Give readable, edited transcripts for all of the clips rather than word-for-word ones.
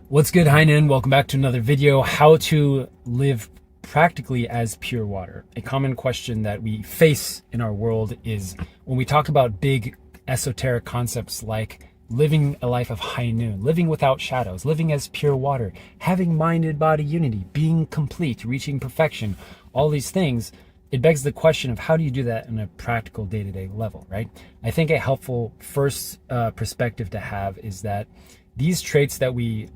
What's good, Heinen? Welcome back to another video. How to live practically as pure water. A common question that we face in our world is when we talk about big esoteric concepts like living a life of high noon, living without shadows, living as pure water, having mind and body unity, being complete, reaching perfection, all these things. It begs the question of how do you do that on a practical day-to-day level, right? I think a helpful first perspective to have is that these traits that we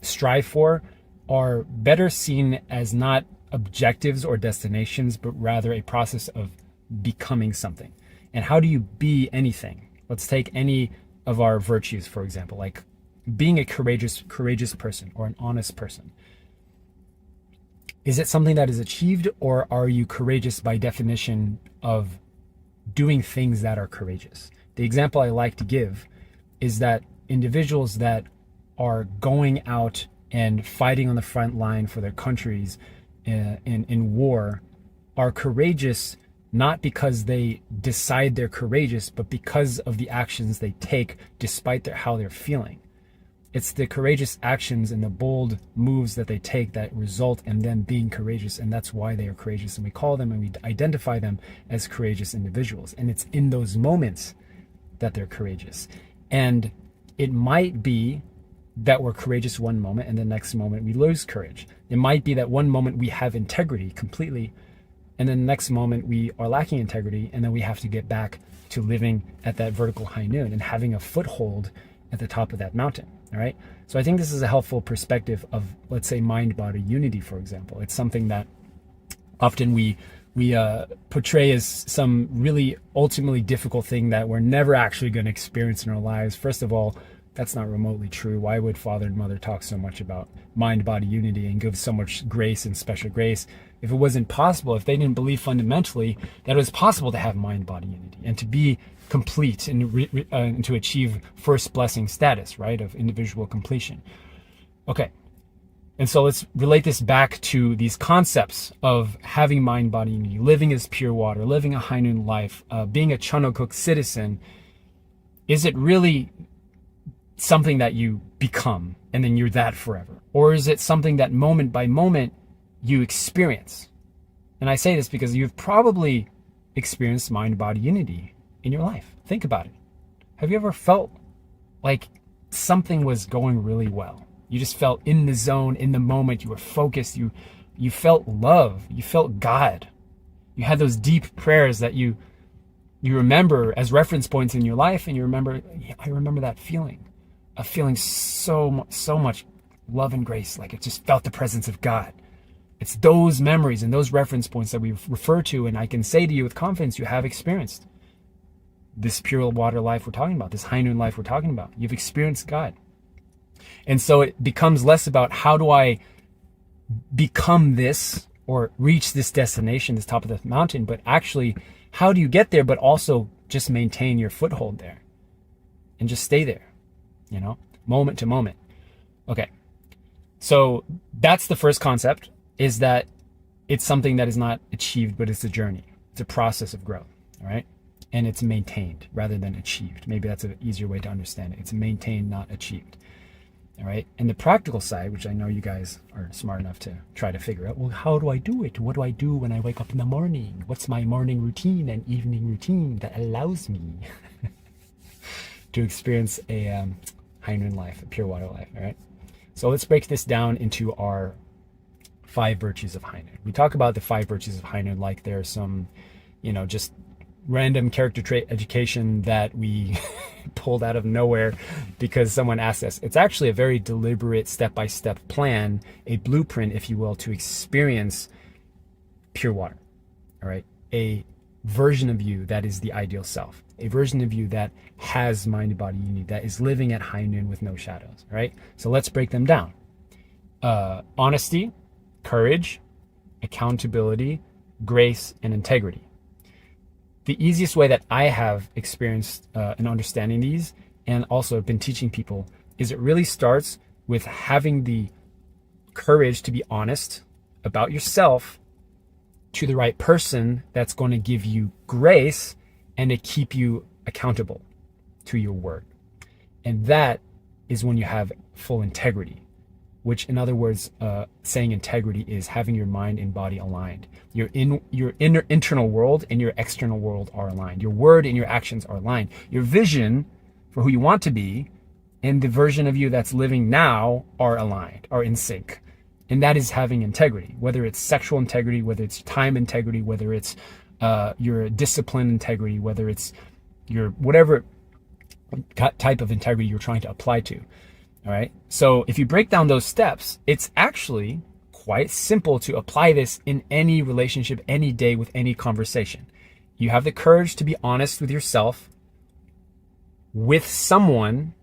strive for are better seen as not objectives or destinations, but rather a process of becoming something. And how do you be anything? Let's take any of our virtues, for example, like being a courageous person or an honest person. Is it something that is achieved, or are you courageous by definition of doing things that are courageous? The example I like to give is that individuals that are going out and fighting on the front line for their countries in war are courageous not because they decide they're courageous, but because of the actions they take despite how they're feeling. It's the courageous actions and the bold moves that they take that result in them being courageous, and that's why they are courageous. And we call them and we identify them as courageous individuals. And it's in those moments that they're courageous. And it might be that we're courageous one moment and the next moment we lose courage. It might be that one moment we have integrity completely, and then the next moment we are lacking integrity, and then we have to get back to living at that vertical high noon and having a foothold at the top of that mountain. All right. So I think this is a helpful perspective of, let's say, mind-body unity, for example. It's something that often we portray as some really ultimately difficult thing that we're never actually going to experience in our lives. First of all, that's not remotely true. Why would Father and Mother talk so much about mind-body unity and give so much grace and special grace if it wasn't possible, if they didn't believe fundamentally that it was possible to have mind-body unity and to be complete and to achieve first blessing status, right, of individual completion? Okay. And so let's relate this back to these concepts of having mind, body unity, living as pure water, living a high noon life, being a Chunokuk citizen. Is it really something that you become and then you're that forever? Or is it something that moment by moment you experience? And I say this because you've probably experienced mind, body unity in your life. Think about it. Have you ever felt like something was going really well? You just felt in the zone, in the moment. You were focused. You felt love. You felt God. You had those deep prayers that you remember as reference points in your life, and you remember, I remember that feeling, of feeling so much love and grace, like it just felt the presence of God. It's those memories and those reference points that we refer to, and I can say to you with confidence, you have experienced this pure water life we're talking about, this high noon life we're talking about. You've experienced God. And so it becomes less about how do I become this or reach this destination, this top of the mountain, but actually how do you get there, but also just maintain your foothold there and just stay there, moment to moment. Okay. So that's the first concept, is that it's something that is not achieved, but it's a journey. It's a process of growth. All right. And it's maintained rather than achieved. Maybe that's an easier way to understand it. It's maintained, not achieved. All right. And the practical side, which I know you guys are smart enough to try to figure out, well, how do I do it? What do I do when I wake up in the morning? What's my morning routine and evening routine that allows me to experience a high noon life, a pure water life? All right. So let's break this down into our 5 virtues of high noon. We talk about the 5 virtues of high noon like there's some, just random character trait education that we pulled out of nowhere because someone asked us. It's actually a very deliberate step-by-step plan, a blueprint, if you will, to experience pure water. All right. A version of you that is the ideal self, a version of you that has mind, body unity, that is living at high noon with no shadows. All right. So let's break them down. Honesty, courage, accountability, grace, and integrity. The easiest way that I have experienced in understanding these, and also been teaching people, is it really starts with having the courage to be honest about yourself to the right person that's going to give you grace and to keep you accountable to your word. And that is when you have full integrity, which in other words, saying integrity is having your mind and body aligned. Your internal world and your external world are aligned. Your word and your actions are aligned. Your vision for who you want to be and the version of you that's living now are aligned, are in sync. And that is having integrity, whether it's sexual integrity, whether it's time integrity, whether it's your discipline integrity, whether it's your whatever type of integrity you're trying to apply to. All right. So if you break down those steps, it's actually quite simple to apply this in any relationship, any day, with any conversation. You have the courage to be honest with yourself, with someone,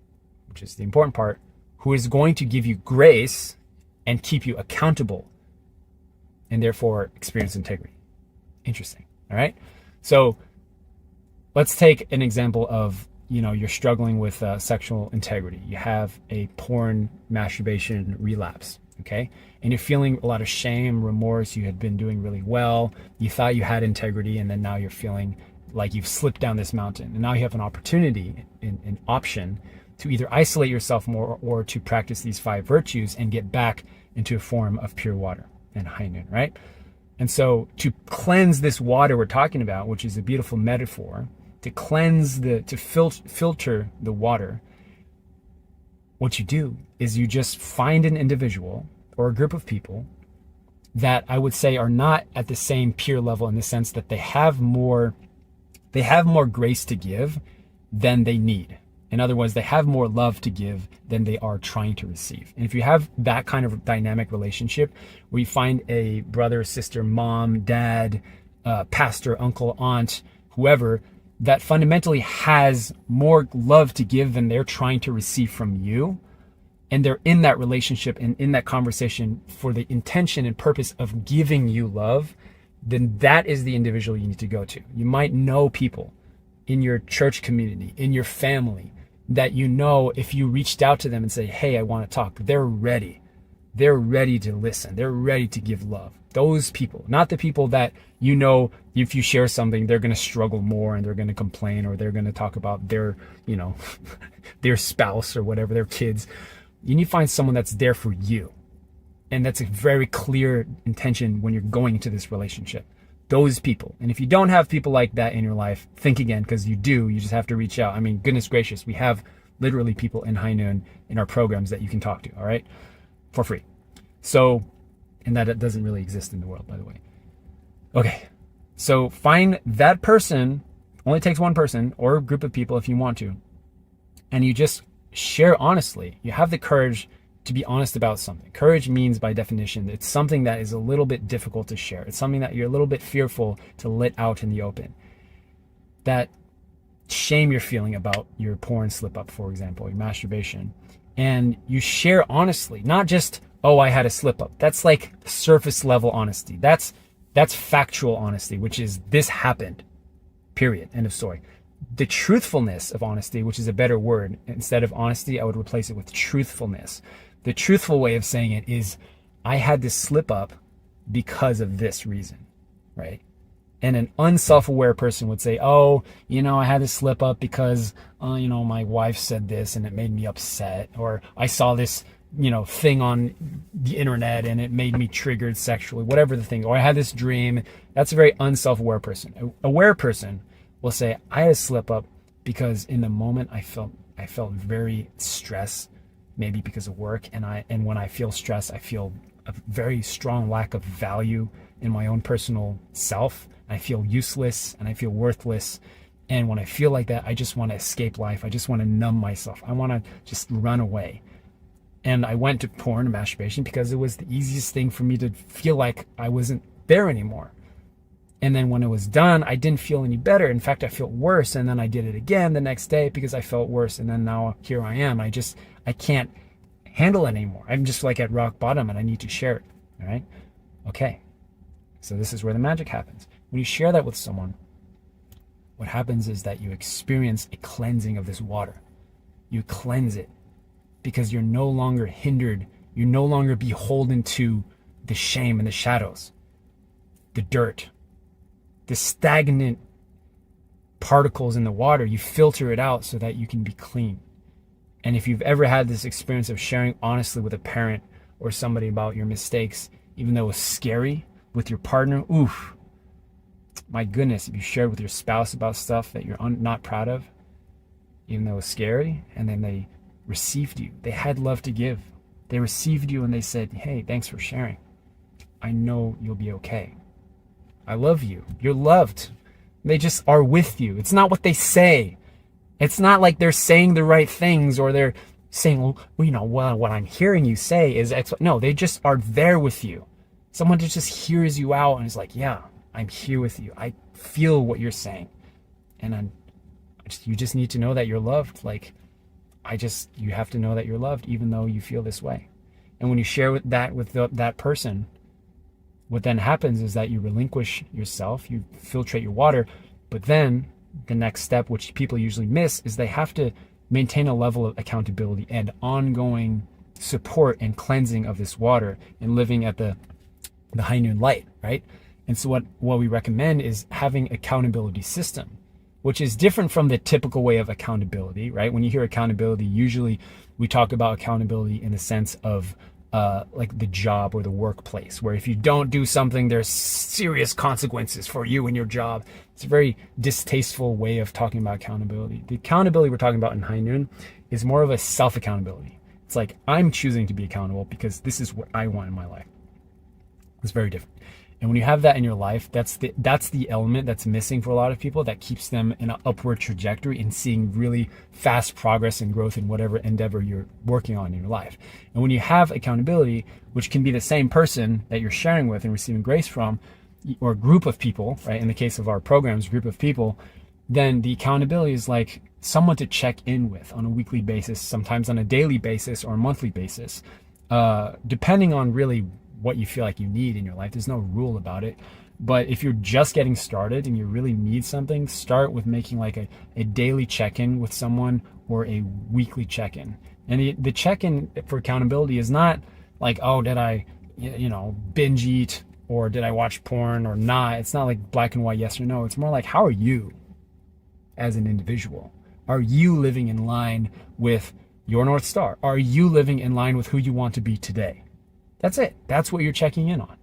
which is the important part, who is going to give you grace and keep you accountable, and therefore experience integrity. Interesting. All right. So let's take an example of, you're struggling with sexual integrity. You have a porn masturbation relapse. Okay. And you're feeling a lot of shame, remorse. You had been doing really well. You thought you had integrity, and then now you're feeling like you've slipped down this mountain. And now you have an opportunity, an option to either isolate yourself more or to practice these 5 virtues and get back into a form of pure water and high noon, right? And so to cleanse this water we're talking about, which is a beautiful metaphor, to cleanse to filter the water, what you do is you just find an individual or a group of people that I would say are not at the same peer level, in the sense that they have more grace to give than they need. In other words, they have more love to give than they are trying to receive. And if you have that kind of dynamic relationship where you find a brother, sister, mom, dad, pastor, uncle, aunt, whoever, that fundamentally has more love to give than they're trying to receive from you, and they're in that relationship and in that conversation for the intention and purpose of giving you love, then that is the individual you need to go to. You might know people in your church community, in your family, that if you reached out to them and say, hey, I want to talk, they're ready. They're ready to listen. They're ready to give love. Those people, not the people that, if you share something, they're going to struggle more and they're going to complain, or they're going to talk about their, their spouse or whatever, their kids. You need to find someone that's there for you. And that's a very clear intention when you're going into this relationship. Those people. And if you don't have people like that in your life, think again, because you do. You just have to reach out. I mean, goodness gracious, we have literally people in High Noon in our programs that you can talk to, all right, for free. So, and that doesn't really exist in the world, by the way. Okay, so find that person. Only takes one person or a group of people if you want to, and you just share honestly. You have the courage to be honest about something. Courage means, by definition, it's something that is a little bit difficult to share. It's something that you're a little bit fearful to let out in the open. That shame you're feeling about your porn slip up, for example, your masturbation, and you share honestly, not just, oh, I had a slip up. That's like surface level honesty. That's factual honesty, which is this happened, period, end of story. The truthfulness of honesty, which is a better word, instead of honesty, I would replace it with truthfulness. The truthful way of saying it is, I had this slip up because of this reason, right? And an unself-aware person would say, oh, I had this slip up because, my wife said this and it made me upset. Or I saw this, thing on the internet and it made me triggered sexually, whatever the thing. Or I had this dream. That's a very unself-aware person. An aware person will say, I had a slip up because in the moment I felt very stressed, maybe because of work. And when I feel stressed, I feel a very strong lack of value in my own personal self. I feel useless and I feel worthless. And when I feel like that, I just want to escape life. I just want to numb myself. I want to just run away. And I went to porn and masturbation because it was the easiest thing for me to feel like I wasn't there anymore. And then when it was done, I didn't feel any better. In fact, I felt worse. And then I did it again the next day because I felt worse. And then now here I am. I can't handle it anymore. I'm just like at rock bottom and I need to share it. All right. Okay. So this is where the magic happens. When you share that with someone, what happens is that you experience a cleansing of this water. You cleanse it because you're no longer hindered. You're no longer beholden to the shame and the shadows, the dirt, the stagnant particles in the water. You filter it out so that you can be clean. And if you've ever had this experience of sharing honestly with a parent or somebody about your mistakes, even though it was scary with your partner, oof, my goodness, if you shared with your spouse about stuff that you're not proud of, even though it was scary, and then they received you, they had love to give. They received you and they said, hey, thanks for sharing. I know you'll be okay. I love you. You're loved. They just are with you. It's not what they say. It's not like they're saying the right things or they're saying, well, what I'm hearing you say is X. No, they just are there with you. Someone that just hears you out and is like, yeah, I'm here with you. I feel what you're saying. And you just need to know that you're loved. Like, you have to know that you're loved even though you feel this way. And when you share that person, what then happens is that you relinquish yourself, you filtrate your water, but then the next step, which people usually miss, is they have to maintain a level of accountability and ongoing support and cleansing of this water and living at the high noon light, right? And so what we recommend is having accountability system, which is different from the typical way of accountability, right? When you hear accountability, usually we talk about accountability in the sense of like the job or the workplace, where if you don't do something, there's serious consequences for you and your job. It's a very distasteful way of talking about accountability. The accountability we're talking about in High Noon is more of a self-accountability. It's like, I'm choosing to be accountable because this is what I want in my life. It's very different. And when you have that in your life, that's the element that's missing for a lot of people that keeps them in an upward trajectory and seeing really fast progress and growth in whatever endeavor you're working on in your life. And when you have accountability, which can be the same person that you're sharing with and receiving grace from, or a group of people, right? In the case of our programs, group of people, then the accountability is like someone to check in with on a weekly basis, sometimes on a daily basis or a monthly basis, depending on really what you feel like you need in your life. There's no rule about it. But if you're just getting started and you really need something, start with making like a daily check-in with someone or a weekly check-in. And the check-in for accountability is not like, oh, did I, binge eat or did I watch porn or not? It's not like black and white, yes or no. It's more like, how are you as an individual? Are you living in line with your North Star? Are you living in line with who you want to be today? That's it. That's what you're checking in on.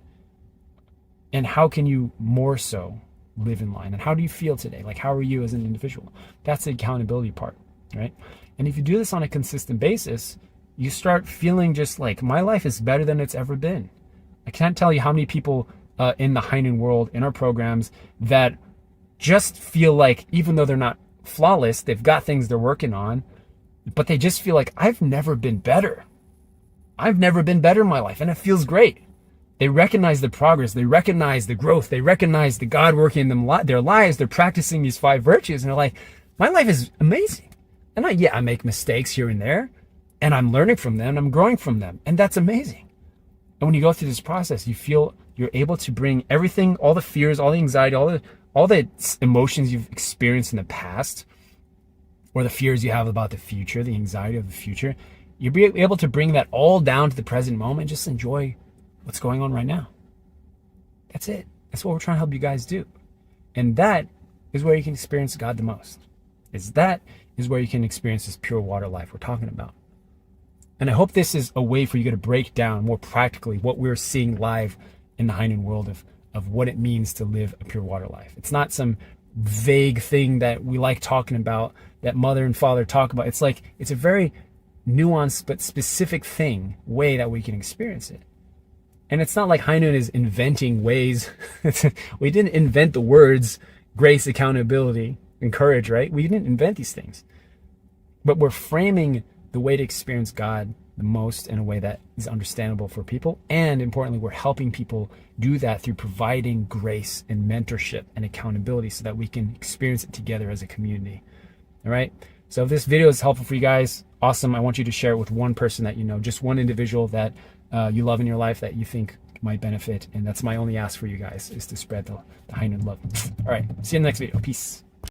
And how can you more so live in line? And how do you feel today? Like, how are you as an individual? That's the accountability part, right? And if you do this on a consistent basis, you start feeling just like, my life is better than it's ever been. I can't tell you how many people in the High Noon world, in our programs, that just feel like, even though they're not flawless, they've got things they're working on, but they just feel like, I've never been better. I've never been better in my life, and it feels great. They recognize the progress. They recognize the growth. They recognize the God working in their lives. They're practicing these 5 virtues, and they're like, my life is amazing. And I make mistakes here and there, and I'm learning from them. I'm growing from them, and that's amazing. And when you go through this process, you feel you're able to bring everything, all the fears, all the anxiety, all the emotions you've experienced in the past, or the fears you have about the future, the anxiety of the future. You'll be able to bring that all down to the present moment and just enjoy what's going on right now. That's it. That's what we're trying to help you guys do. And that is where you can experience God the most. That is where you can experience this pure water life we're talking about. And I hope this is a way for you to break down more practically what we're seeing live in the High Noon world of what it means to live a pure water life. It's not some vague thing that we like talking about, that mother and father talk about. It's like, it's a very nuanced but specific way that we can experience it. And it's not like High Noon is inventing ways. We didn't invent the words grace, accountability, and courage, right? We didn't invent these things. But we're framing the way to experience God the most in a way that is understandable for people. And importantly, we're helping people do that through providing grace and mentorship and accountability so that we can experience it together as a community. All right? So if this video is helpful for you guys, awesome. I want you to share it with one person that you know, just one individual that you love in your life that you think might benefit. And that's my only ask for you guys, is to spread the High Noon love. All right. See you in the next video. Peace.